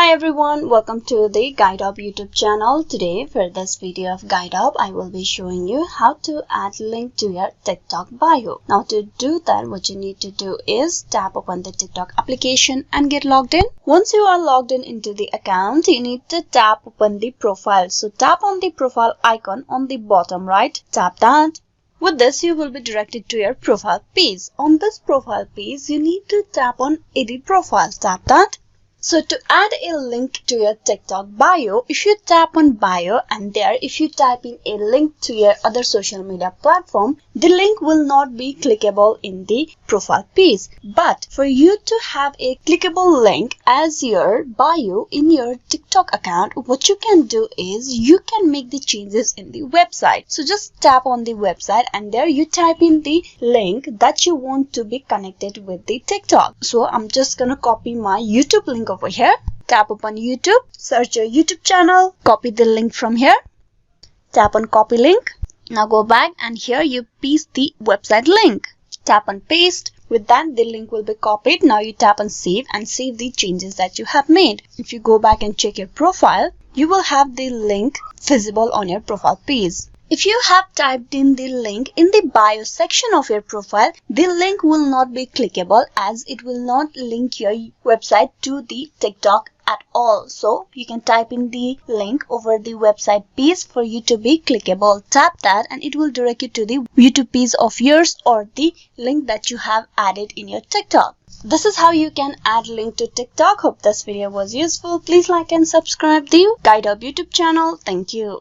Hi everyone, welcome to the Guide Up YouTube channel. Today for this video of Guide Up, I will be showing you how to add link to your TikTok bio. Now to do that, what you need to do is tap upon the TikTok application and get logged in. Once you are logged in into the account, you need to tap upon the profile. So tap on the profile icon on the bottom right, tap that. With this, you will be directed to your profile page. On this profile page, you need to tap on edit profile, tap that. So to add a link to your TikTok bio, if you tap on bio and there if you type in a link to your other social media platform, the link will not be clickable in the profile page. But for you to have a clickable link as your bio in your TikTok account, what you can do is you can make the changes in the website. So just tap on the website and there you type in the link that you want to be connected with the TikTok. So I'm just gonna copy my YouTube link over here. Tap upon YouTube, search your YouTube channel, copy the link from here, tap on copy link. Now go back and here you paste the website link. Tap on paste. With that, the link will be copied. Now you tap on save and save the changes that you have made. If you go back and check your profile, you will have the link visible on your profile page. If you have typed in the link in the bio section of your profile, the link will not be clickable as it will not link your website to the TikTok at all. So you can type in the link over the website page for you to be clickable. Tap that and it will direct you to the YouTube page of yours or the link that you have added in your TikTok. This is how you can add link to TikTok. Hope this video was useful. Please like and subscribe the Guide Up YouTube channel. Thank you.